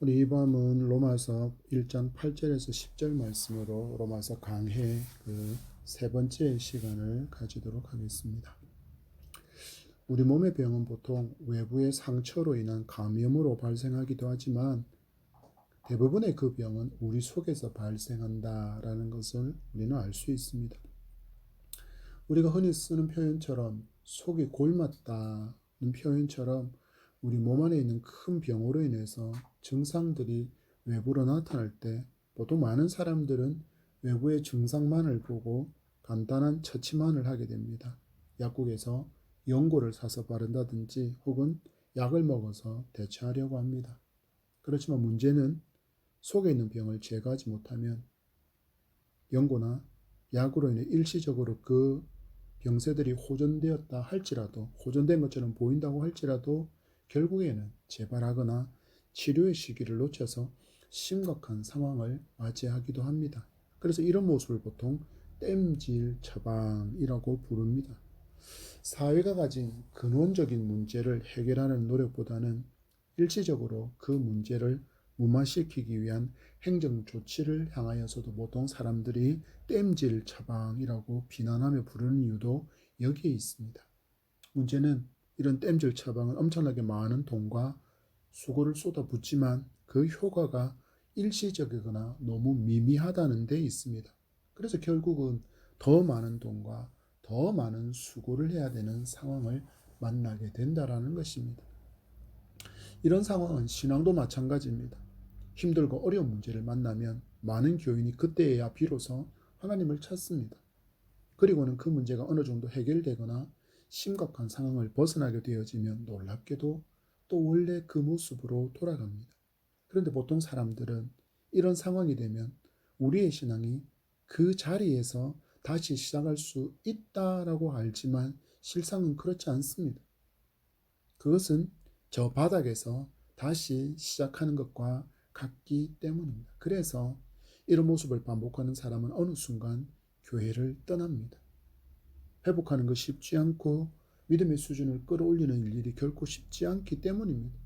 우리 이 밤은 로마서 1장 8절에서 10절 말씀으로 로마서 강해 그 세 번째 시간을 가지도록 하겠습니다. 우리 몸의 병은 보통 외부의 상처로 인한 감염으로 발생하기도 하지만 대부분의 그 병은 우리 속에서 발생한다라는 것을 우리는 알 수 있습니다. 우리가 흔히 쓰는 표현처럼 속이 골맞다는 표현처럼 우리 몸 안에 있는 큰 병으로 인해서 증상들이 외부로 나타날 때 보통 많은 사람들은 외부의 증상만을 보고 간단한 처치만을 하게 됩니다. 약국에서 연고를 사서 바른다든지 혹은 약을 먹어서 대처하려고 합니다. 그렇지만 문제는 속에 있는 병을 제거하지 못하면 연고나 약으로 인해 일시적으로 그 병세들이 호전되었다 할지라도, 호전된 것처럼 보인다고 할지라도 결국에는 재발하거나 치료의 시기를 놓쳐서 심각한 상황을 맞이하기도 합니다. 그래서 이런 모습을 보통 땜질 처방이라고 부릅니다. 사회가 가진 근원적인 문제를 해결하는 노력보다는 일시적으로 그 문제를 무마시키기 위한 행정 조치를 향하여서도 보통 사람들이 땜질 처방이라고 비난하며 부르는 이유도 여기에 있습니다. 문제는 이런 땜질 처방은 엄청나게 많은 돈과 수고를 쏟아붓지만 그 효과가 일시적이거나 너무 미미하다는 데 있습니다. 그래서 결국은 더 많은 돈과 더 많은 수고를 해야 되는 상황을 만나게 된다라는 것입니다. 이런 상황은 신앙도 마찬가지입니다. 힘들고 어려운 문제를 만나면 많은 교인이 그때야 비로소 하나님을 찾습니다. 그리고는 그 문제가 어느 정도 해결되거나 심각한 상황을 벗어나게 되어지면 놀랍게도 또 원래 그 모습으로 돌아갑니다. 그런데 보통 사람들은 이런 상황이 되면 우리의 신앙이 그 자리에서 다시 시작할 수 있다라고 알지만 실상은 그렇지 않습니다. 그것은 저 바닥에서 다시 시작하는 것과 같기 때문입니다. 그래서 이런 모습을 반복하는 사람은 어느 순간 교회를 떠납니다. 회복하는 것이 쉽지 않고 믿음의 수준을 끌어올리는 일이 결코 쉽지 않기 때문입니다.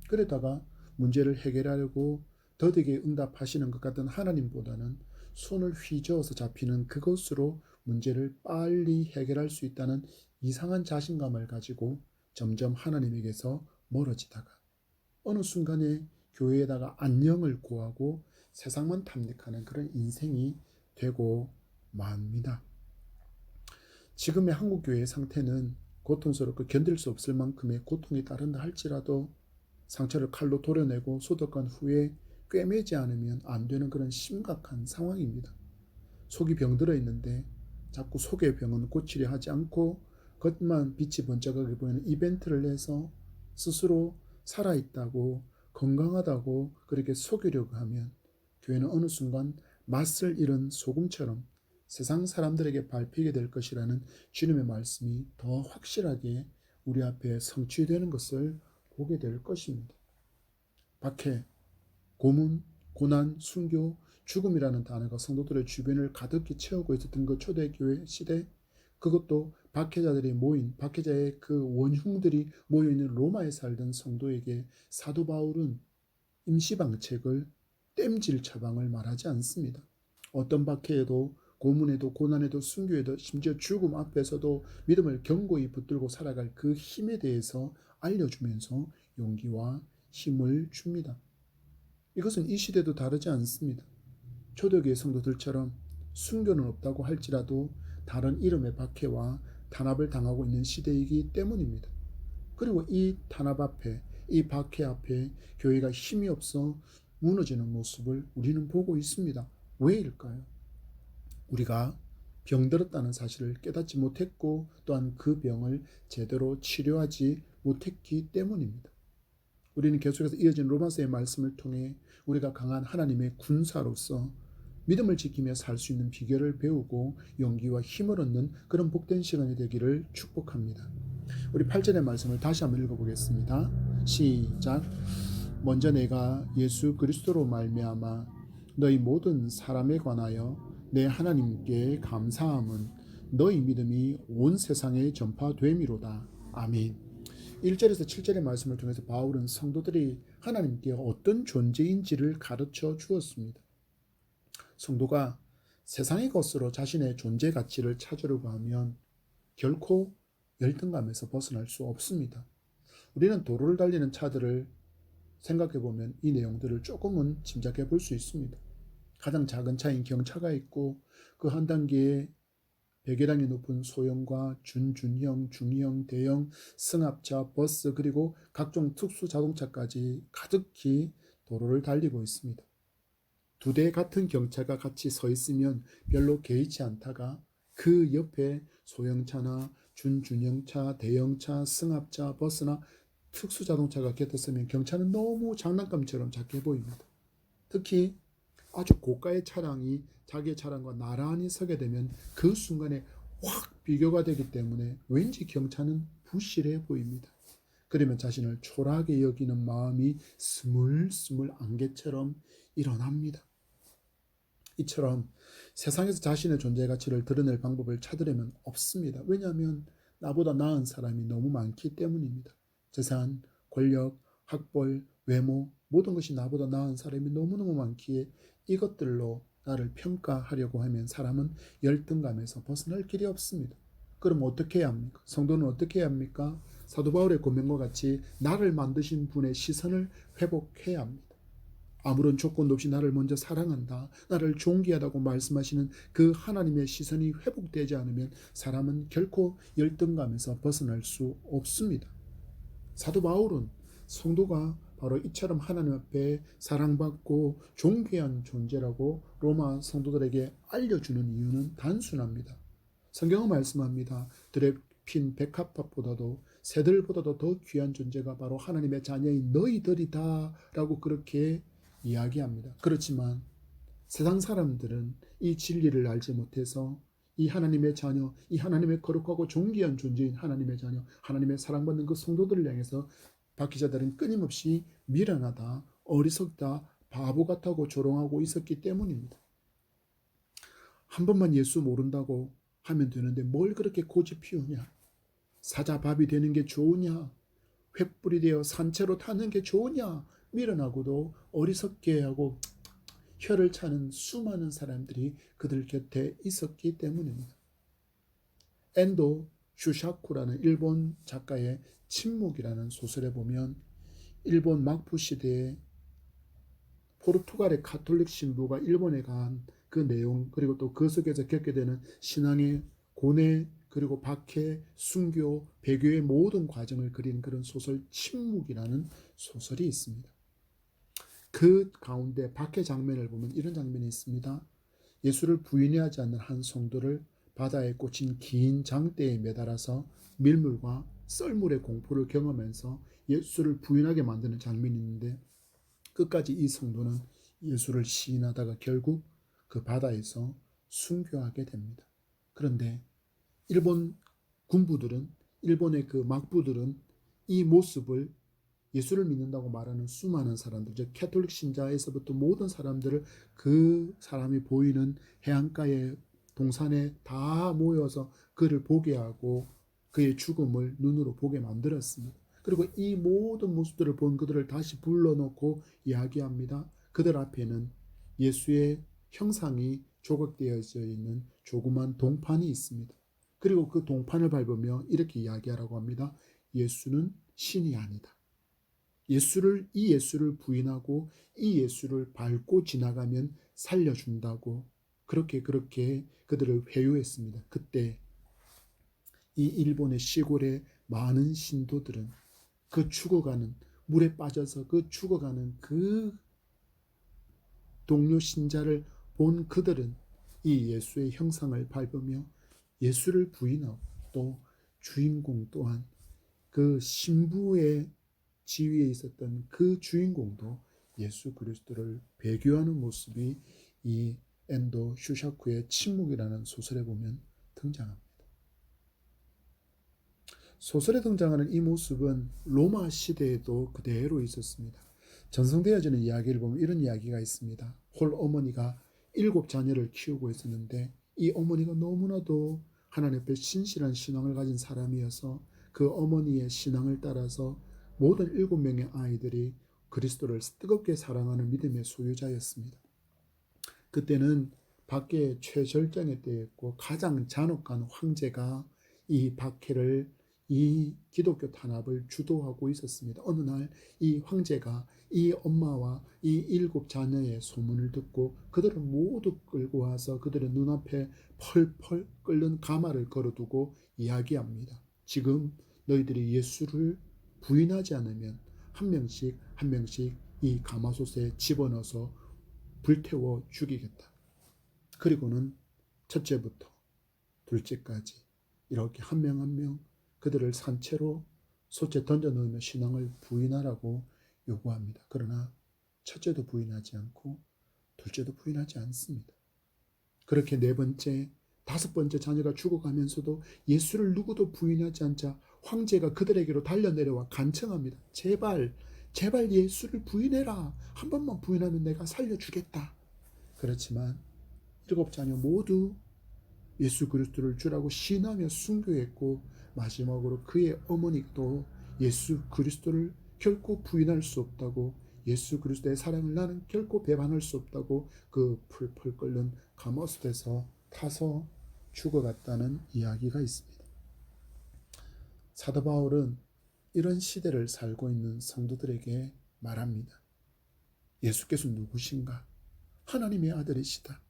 그러다가 문제를 해결하려고 더디게 응답하시는 것 같은 하나님보다는 손을 휘저어서 잡히는 그것으로 문제를 빨리 해결할 수 있다는 이상한 자신감을 가지고 점점 하나님에게서 멀어지다가 어느 순간에 교회에다가 안녕을 구하고 세상만 탐닉하는 그런 인생이 되고 맙니다. 지금의 한국교회의 상태는 고통스럽고 견딜 수 없을 만큼의 고통이 따른다 할지라도 상처를 칼로 도려내고 소독한 후에 꿰매지 않으면 안 되는 그런 심각한 상황입니다. 속이 병들어 있는데 자꾸 속의 병은 고치려 하지 않고 겉만 빛이 번쩍하게 보이는 이벤트를 내서 스스로 살아있다고 건강하다고 그렇게 속이려고 하면 교회는 어느 순간 맛을 잃은 소금처럼 세상 사람들에게 밟히게 될 것이라는 주님의 말씀이 더 확실하게 우리 앞에 성취되는 것을 보게 될 것입니다. 박해, 고문, 고난, 순교, 죽음이라는 단어가 성도들의 주변을 가득히 채우고 있었던 그 초대교회 시대, 그것도 박해자들이 모인, 박해자의 그 원흉들이 모여있는 로마에 살던 성도에게 사도 바울은 임시방책을 땜질 처방을 말하지 않습니다. 어떤 박해에도 고문에도 고난에도 순교에도 심지어 죽음 앞에서도 믿음을 견고히 붙들고 살아갈 그 힘에 대해서 알려주면서 용기와 힘을 줍니다. 이것은 이 시대도 다르지 않습니다. 초대교회 성도들처럼 순교는 없다고 할지라도 다른 이름의 박해와 탄압을 당하고 있는 시대이기 때문입니다. 그리고 이 탄압 앞에, 이 박해 앞에 교회가 힘이 없어 무너지는 모습을 우리는 보고 있습니다. 왜일까요? 우리가 병들었다는 사실을 깨닫지 못했고 또한 그 병을 제대로 치료하지 못했기 때문입니다. 우리는 계속해서 이어진 로마서의 말씀을 통해 우리가 강한 하나님의 군사로서 믿음을 지키며 살 수 있는 비결을 배우고 용기와 힘을 얻는 그런 복된 시간이 되기를 축복합니다. 우리 8절의 말씀을 다시 한번 읽어보겠습니다. 시작. 먼저 내가 예수 그리스도로 말미암아 너희 모든 사람에 관하여 내 하나님께 감사함은 너희 믿음이 온 세상에 전파됨이로다. 아멘. 1절에서 7절의 말씀을 통해서 바울은 성도들이 하나님께 어떤 존재인지를 가르쳐 주었습니다. 성도가 세상의 것으로 자신의 존재 가치를 찾으려고 하면 결코 열등감에서 벗어날 수 없습니다. 우리는 도로를 달리는 차들을 생각해 보면 이 내용들을 조금은 짐작해 볼 수 있습니다. 가장 작은 차인 경차가 있고 그 한 단계에 배기량이 높은 소형과 준중형, 중형, 대형, 승합차, 버스 그리고 각종 특수 자동차까지 가득히 도로를 달리고 있습니다. 두 대 같은 경차가 같이 서 있으면 별로 개의치 않다가 그 옆에 소형차나 준중형차, 대형차, 승합차, 버스나 특수 자동차가 곁에 서면 경차는 너무 장난감처럼 작게 보입니다. 특히 아주 고가의 차량이 자기의 차량과 나란히 서게 되면 그 순간에 확 비교가 되기 때문에 왠지 경차는 부실해 보입니다. 그러면 자신을 초라하게 여기는 마음이 스물스물 안개처럼 일어납니다. 이처럼 세상에서 자신의 존재 가치를 드러낼 방법을 찾으려면 없습니다. 왜냐하면 나보다 나은 사람이 너무 많기 때문입니다. 재산, 권력, 학벌, 외모 모든 것이 나보다 나은 사람이 너무너무 많기에 이것들로 나를 평가하려고 하면 사람은 열등감에서 벗어날 길이 없습니다. 그럼 어떻게 해야 합니까? 성도는 어떻게 해야 합니까? 사도 바울의 고명과 같이 나를 만드신 분의 시선을 회복해야 합니다. 아무런 조건도 없이 나를 먼저 사랑한다, 나를 존귀하다고 말씀하시는 그 하나님의 시선이 회복되지 않으면 사람은 결코 열등감에서 벗어날 수 없습니다. 사도 바울은 성도가 바로 이처럼 하나님 앞에 사랑받고 존귀한 존재라고 로마 성도들에게 알려주는 이유는 단순합니다. 성경은 말씀합니다. 들에 핀 백합밥보다도 새들보다도 더 귀한 존재가 바로 하나님의 자녀인 너희들이다 라고 그렇게 이야기합니다. 그렇지만 세상 사람들은 이 진리를 알지 못해서 이 하나님의 자녀, 이 하나님의 거룩하고 존귀한 존재인 하나님의 자녀, 하나님의 사랑받는 그 성도들을 향해서 박 기자들은 끊임없이 미련하다, 어리석다, 바보 같다고 조롱하고 있었기 때문입니다. 한 번만 예수 모른다고 하면 되는데 뭘 그렇게 고집 피우냐? 사자밥이 되는 게 좋으냐? 횃불이 되어 산채로 타는 게 좋으냐? 미련하고도 어리석게 하고 혀를 차는 수많은 사람들이 그들 곁에 있었기 때문입니다. 엔도 슈샤쿠라는 일본 작가의 침묵이라는 소설에 보면 일본 막부 시대에 포르투갈의 가톨릭 신부가 일본에 간 그 내용 그리고 또 그 속에서 겪게 되는 신앙의 고뇌 그리고 박해, 순교, 배교의 모든 과정을 그린 그런 소설 침묵이라는 소설이 있습니다. 그 가운데 박해 장면을 보면 이런 장면이 있습니다. 예수를 부인하지 않는 한 성도를 바다에 꽂힌 긴 장대에 매달아서 밀물과 썰물의 공포를 경험하면서 예수를 부인하게 만드는 장면이 있는데 끝까지 이 성도는 예수를 시인하다가 결국 그 바다에서 순교하게 됩니다. 그런데 일본 군부들은 일본의 그 막부들은 이 모습을 예수를 믿는다고 말하는 수많은 사람들, 즉 캐톨릭 신자에서부터 모든 사람들을 그 사람이 보이는 해안가의 동산에 다 모여서 그를 보게 하고 그의 죽음을 눈으로 보게 만들었습니다. 그리고 이 모든 모습들을 본 그들을 다시 불러놓고 이야기합니다. 그들 앞에는 예수의 형상이 조각되어져 있는 조그만 동판이 있습니다. 그리고 그 동판을 밟으며 이렇게 이야기하라고 합니다. 예수는 신이 아니다. 이 예수를 부인하고 이 예수를 밟고 지나가면 살려준다고 그렇게 그들을 회유했습니다. 그때 이 일본의 시골의 많은 신도들은 그 죽어가는 물에 빠져서 그 죽어가는 그 동료 신자를 본 그들은 이 예수의 형상을 밟으며 예수를 부인하고 또 주인공 또한 그 신부의 지위에 있었던 그 주인공도 예수 그리스도를 배교하는 모습이 이 엔도 슈샤쿠의 침묵이라는 소설에 보면 등장합니다. 소설에 등장하는 이 모습은 로마 시대에도 그대로 있었습니다. 전승되어지는 이야기를 보면 이런 이야기가 있습니다. 홀 어머니가 7 자녀를 키우고 있었는데 이 어머니가 너무나도 하나님 앞에 신실한 신앙을 가진 사람이어서 그 어머니의 신앙을 따라서 모든 7명의 아이들이 그리스도를 뜨겁게 사랑하는 믿음의 소유자였습니다. 그때는 박해의 최절정의 때였고 가장 잔혹한 황제가 이 박해를, 이 기독교 탄압을 주도하고 있었습니다. 어느 날 이 황제가 이 엄마와 이 7 자녀의 소문을 듣고 그들을 모두 끌고 와서 그들의 눈앞에 펄펄 끓는 가마를 걸어두고 이야기합니다. 지금 너희들이 예수를 부인하지 않으면 한 명씩 한 명씩 이 가마솥에 집어넣어서 불태워 죽이겠다. 그리고는 첫째부터 둘째까지 이렇게 한 명 한 명 그들을 산채로 솥에 던져 넣으며 신앙을 부인하라고 요구합니다. 그러나 첫째도 부인하지 않고 둘째도 부인하지 않습니다. 그렇게 4번째, 5번째 자녀가 죽어가면서도 예수를 누구도 부인하지 않자 황제가 그들에게로 달려내려와 간청합니다. 제발 예수를 부인해라. 한 번만 부인하면 내가 살려주겠다. 그렇지만 7 자녀 모두 예수 그리스도를 주라고 신하며 순교했고, 마지막으로 그의 어머니도 예수 그리스도를 결코 부인할 수 없다고, 예수 그리스도의 사랑을 나는 결코 배반할 수 없다고 그 풀풀 끓는 가마솥에서 타서 죽어갔다는 이야기가 있습니다. 사도 바울은 이런 시대를 살고 있는 성도들에게 말합니다. 예수께서 누구신가? 하나님의 아들이시다.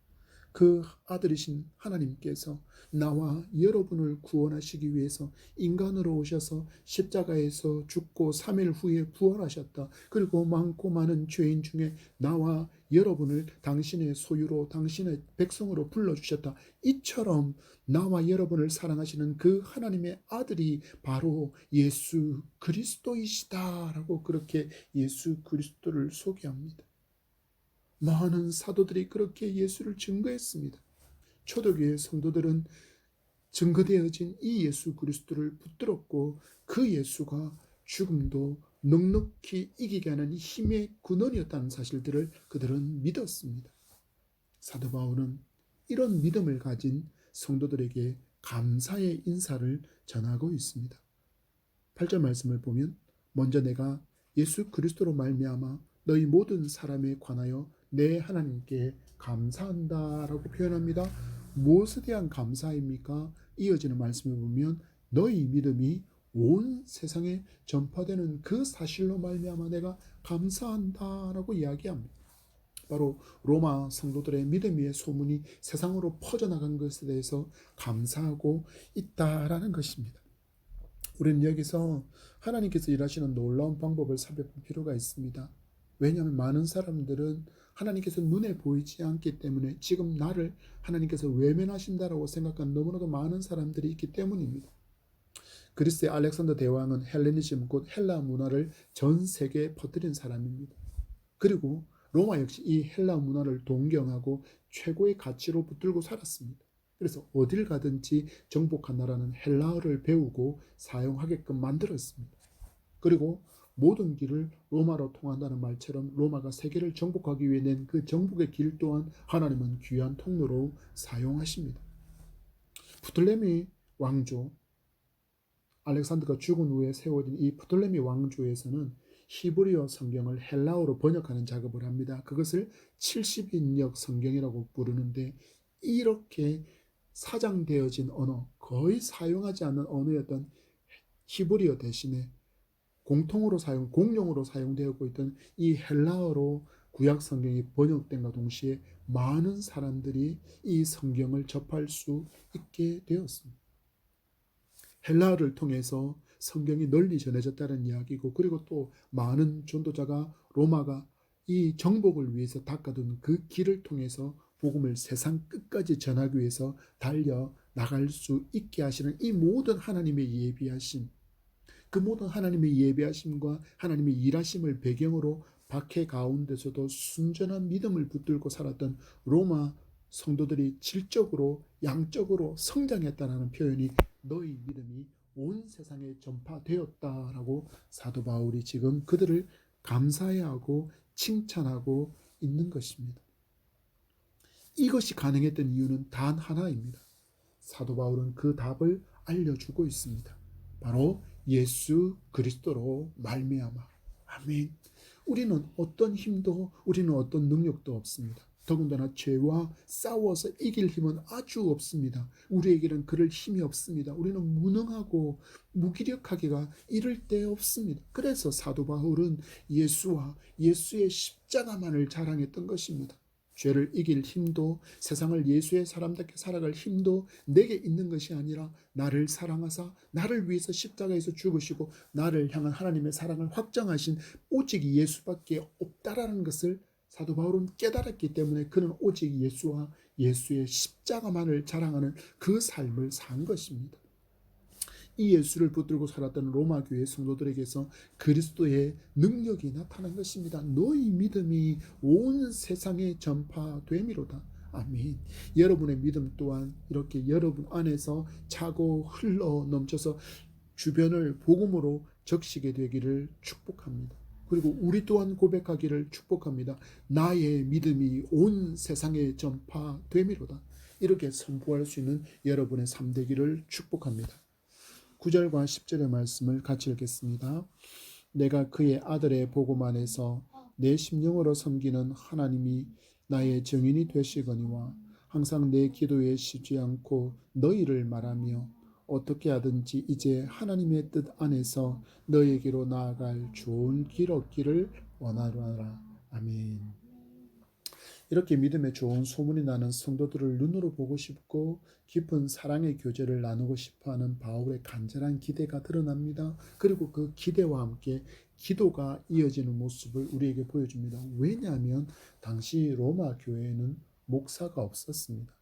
그 아들이신 하나님께서 나와 여러분을 구원하시기 위해서 인간으로 오셔서 십자가에서 죽고 3일 후에 부활하셨다. 그리고 많고 많은 죄인 중에 나와 여러분을 당신의 소유로, 당신의 백성으로 불러주셨다. 이처럼 나와 여러분을 사랑하시는 그 하나님의 아들이 바로 예수 그리스도이시다라고 그렇게 예수 그리스도를 소개합니다. 많은 사도들이 그렇게 예수를 증거했습니다. 초대교회 성도들은 증거되어진 이 예수 그리스도를 붙들었고, 그 예수가 죽음도 넉넉히 이기게 하는 힘의 근원이었다는 사실들을 그들은 믿었습니다. 사도 바울은 이런 믿음을 가진 성도들에게 감사의 인사를 전하고 있습니다. 8절 말씀을 보면, 먼저 내가 예수 그리스도로 말미암아 너희 모든 사람에 관하여 내 하나님께 감사한다라고 표현합니다. 무엇에 대한 감사입니까? 이어지는 말씀을 보면 너희 믿음이 온 세상에 전파되는 그 사실로 말미암아 내가 감사한다라고 이야기합니다. 바로 로마 성도들의 믿음 위의 소문이 세상으로 퍼져나간 것에 대해서 감사하고 있다라는 것입니다. 우리는 여기서 하나님께서 일하시는 놀라운 방법을 살펴볼 필요가 있습니다. 왜냐하면 많은 사람들은 하나님께서 눈에 보이지 않기 때문에 지금 나를 하나님께서 외면하신다라고 생각한 너무나도 많은 사람들이 있기 때문입니다. 그리스의 알렉산더 대왕은 헬레니즘, 곧 헬라 문화를 전 세계에 퍼뜨린 사람입니다. 그리고 로마 역시 이 헬라 문화를 동경하고 최고의 가치로 붙들고 살았습니다. 그래서 어딜 가든지 정복한 나라는 헬라어를 배우고 사용하게끔 만들었습니다. 그리고 모든 길을 로마로 통한다는 말처럼 로마가 세계를 정복하기 위해 낸 그 정복의 길 또한 하나님은 귀한 통로로 사용하십니다. 프톨레미 왕조, 알렉산더가 죽은 후에 세워진 이 프톨레미 왕조에서는 히브리어 성경을 헬라어로 번역하는 작업을 합니다. 그것을 70인역 성경이라고 부르는데, 이렇게 사장되어진 언어, 거의 사용하지 않는 언어였던 히브리어 대신에 공용으로 사용되고 있던 이 헬라어로 구약 성경이 번역된과 동시에 많은 사람들이 이 성경을 접할 수 있게 되었습니다. 헬라어를 통해서 성경이 널리 전해졌다는 이야기고, 그리고 또 많은 전도자가 로마가 이 정복을 위해서 닦아둔 그 길을 통해서 복음을 세상 끝까지 전하기 위해서 달려 나갈 수 있게 하시는 이 모든 하나님의 예비하심, 그 모든 하나님의 예비하심과 하나님의 일하심을 배경으로 박해 가운데서도 순전한 믿음을 붙들고 살았던 로마 성도들이 질적으로 양적으로 성장했다는 표현이 너희 믿음이 온 세상에 전파되었다라고 사도 바울이 지금 그들을 감사해하고 칭찬하고 있는 것입니다. 이것이 가능했던 이유는 단 하나입니다. 사도 바울은 그 답을 알려주고 있습니다. 바로 예수 그리스도로 말미암아. 아멘. 우리는 어떤 힘도 우리는 어떤 능력도 없습니다. 더군다나 죄와 싸워서 이길 힘은 아주 없습니다. 우리에게는 그럴 힘이 없습니다. 우리는 무능하고 무기력하기가 이를 데 없습니다. 그래서 사도 바울은 예수와 예수의 십자가만을 자랑했던 것입니다. 죄를 이길 힘도 세상을 예수의 사람답게 살아갈 힘도 내게 있는 것이 아니라 나를 사랑하사 나를 위해서 십자가에서 죽으시고 나를 향한 하나님의 사랑을 확정하신 오직 예수밖에 없다라는 것을 사도 바울은 깨달았기 때문에 그는 오직 예수와 예수의 십자가만을 자랑하는 그 삶을 산 것입니다. 이 예수를 붙들고 살았던 로마 교회 성도들에게서 그리스도의 능력이 나타난 것입니다. 너희 믿음이 온 세상에 전파됨이로다. 아멘. 여러분의 믿음 또한 이렇게 여러분 안에서 차고 흘러 넘쳐서 주변을 복음으로 적시게 되기를 축복합니다. 그리고 우리 또한 고백하기를 축복합니다. 나의 믿음이 온 세상에 전파됨이로다. 이렇게 선포할 수 있는 여러분의 삶 되기를 축복합니다. 9절과 10절의 말씀을 같이 읽겠습니다. 내가 그의 아들의 복음 안에서 내 심령으로 섬기는 하나님이 나의 증인이 되시거니와 항상 내 기도에 쉬지 않고 너희를 말하며 어떻게 하든지 이제 하나님의 뜻 안에서 너희에게로 나아갈 좋은 길 얻기를 원하노라. 아멘. 이렇게 믿음의 좋은 소문이 나는 성도들을 눈으로 보고 싶고 깊은 사랑의 교제를 나누고 싶어하는 바울의 간절한 기대가 드러납니다. 그리고 그 기대와 함께 기도가 이어지는 모습을 우리에게 보여줍니다. 왜냐하면 당시 로마 교회에는 목사가 없었습니다.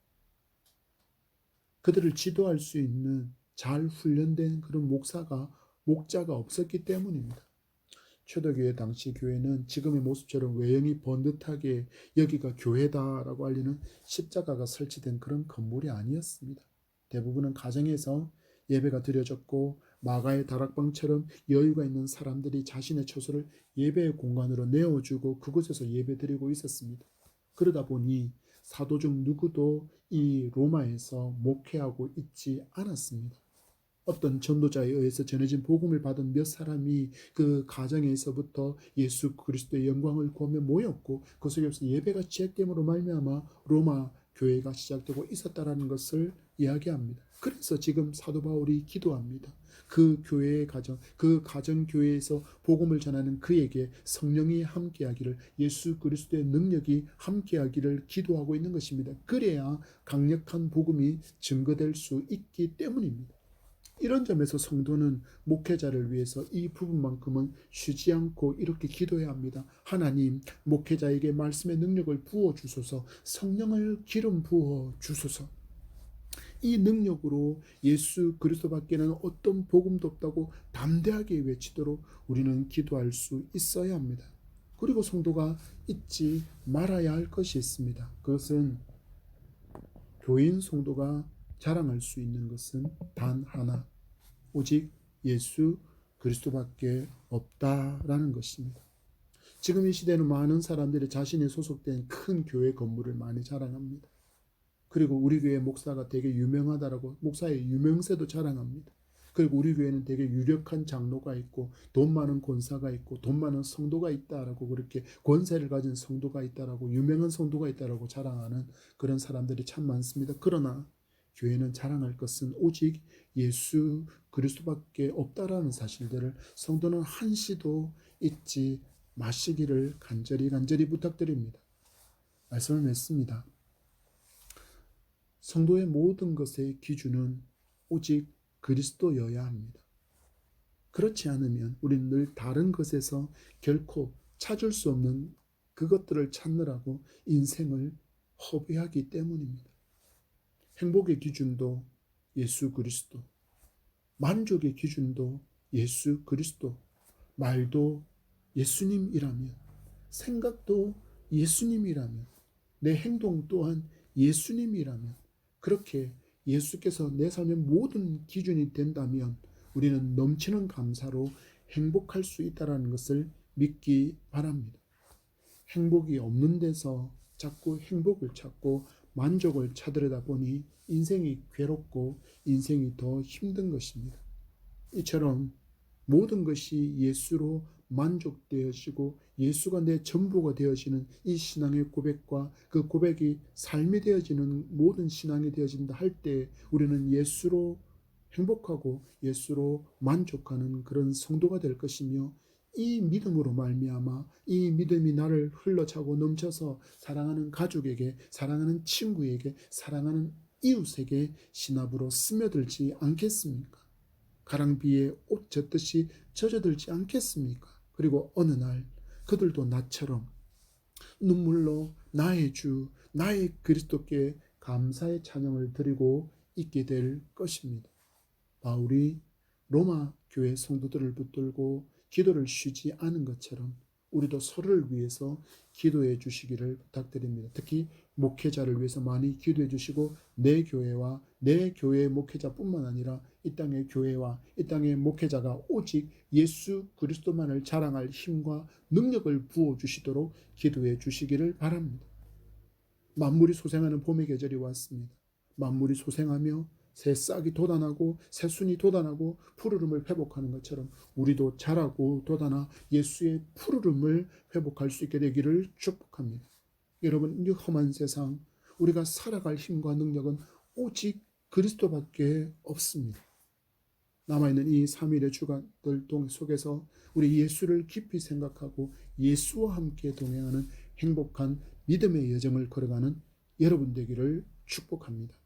그들을 지도할 수 있는 잘 훈련된 그런 목자가 없었기 때문입니다. 초대교회 당시 교회는 지금의 모습처럼 외형이 번듯하게 여기가 교회다라고 알리는 십자가가 설치된 그런 건물이 아니었습니다. 대부분은 가정에서 예배가 드려졌고 마가의 다락방처럼 여유가 있는 사람들이 자신의 처소를 예배의 공간으로 내어주고 그곳에서 예배드리고 있었습니다. 그러다 보니 사도 중 누구도 이 로마에서 목회하고 있지 않았습니다. 어떤 전도자에 의해서 전해진 복음을 받은 몇 사람이 그 가정에서부터 예수 그리스도의 영광을 구하며 모였고 그 속에서 예배가 시작됨으로 말미암아 로마 교회가 시작되고 있었다라는 것을 이야기합니다. 그래서 지금 사도 바울이 기도합니다. 그 교회의 가정, 그 가정교회에서 복음을 전하는 그에게 성령이 함께하기를, 예수 그리스도의 능력이 함께하기를 기도하고 있는 것입니다. 그래야 강력한 복음이 증거될 수 있기 때문입니다. 이런 점에서 성도는 목회자를 위해서 이 부분만큼은 쉬지 않고 이렇게 기도해야 합니다. 하나님, 목회자에게 말씀의 능력을 부어주소서, 성령을 기름 부어주소서. 이 능력으로 예수 그리스도밖에는 어떤 복음도 없다고 담대하게 외치도록 우리는 기도할 수 있어야 합니다. 그리고 성도가 잊지 말아야 할 것이 있습니다. 그것은 교인 성도가 자랑할 수 있는 것은 단 하나, 오직 예수 그리스도밖에 없다라는 것입니다. 지금 이 시대는 많은 사람들이 자신이 소속된 큰 교회 건물을 많이 자랑합니다. 그리고 우리 교회 목사가 되게 유명하다라고 목사의 유명세도 자랑합니다. 그리고 우리 교회는 되게 유력한 장로가 있고 돈 많은 권사가 있고 돈 많은 성도가 있다라고, 그렇게 권세를 가진 성도가 있다라고, 유명한 성도가 있다라고 자랑하는 그런 사람들이 참 많습니다. 그러나 교회는 자랑할 것은 오직 예수 그리스도밖에 없다라는 사실들을 성도는 한시도 잊지 마시기를 간절히 부탁드립니다. 말씀을 맺습니다. 성도의 모든 것의 기준은 오직 그리스도여야 합니다. 그렇지 않으면 우리는 늘 다른 것에서 결코 찾을 수 없는 그것들을 찾느라고 인생을 허비하기 때문입니다. 행복의 기준도 예수 그리스도, 만족의 기준도 예수 그리스도, 말도 예수님이라면, 생각도 예수님이라면, 내 행동 또한 예수님이라면, 그렇게 예수께서 내 삶의 모든 기준이 된다면 우리는 넘치는 감사로 행복할 수 있다는 것을 믿기 바랍니다. 행복이 없는 데서 자꾸 행복을 찾고 만족을 찾으려다 보니 인생이 괴롭고 인생이 더 힘든 것입니다. 이처럼 모든 것이 예수로 만족되어지고 예수가 내 전부가 되어지는 이 신앙의 고백과 그 고백이 삶이 되어지는 모든 신앙이 되어진다 할 때 우리는 예수로 행복하고 예수로 만족하는 그런 성도가 될 것이며, 이 믿음으로 말미암아 이 믿음이 나를 흘러차고 넘쳐서 사랑하는 가족에게, 사랑하는 친구에게, 사랑하는 이웃에게 신압으로 스며들지 않겠습니까? 가랑비에 옷 젖듯이 젖어들지 않겠습니까? 그리고 어느 날 그들도 나처럼 눈물로 나의 주, 나의 그리스도께 감사의 찬양을 드리고 있게 될 것입니다. 바울이 로마 교회 성도들을 붙들고 기도를 쉬지 않은 것처럼 우리도 서로를 위해서 기도해 주시기를 부탁드립니다. 특히 목회자를 위해서 많이 기도해 주시고, 내 교회와 내 교회의 목회자뿐만 아니라 이 땅의 교회와 이 땅의 목회자가 오직 예수 그리스도만을 자랑할 힘과 능력을 부어 주시도록 기도해 주시기를 바랍니다. 만물이 소생하는 봄의 계절이 왔습니다. 만물이 소생하며 새싹이 돋아나고 새순이 돋아나고 푸르름을 회복하는 것처럼 우리도 자라고 돋아나 예수의 푸르름을 회복할 수 있게 되기를 축복합니다. 여러분, 이 험한 세상 우리가 살아갈 힘과 능력은 오직 그리스도밖에 없습니다. 남아있는 이 3일의 주간들 속에서 우리 예수를 깊이 생각하고 예수와 함께 동행하는 행복한 믿음의 여정을 걸어가는 여러분 되기를 축복합니다.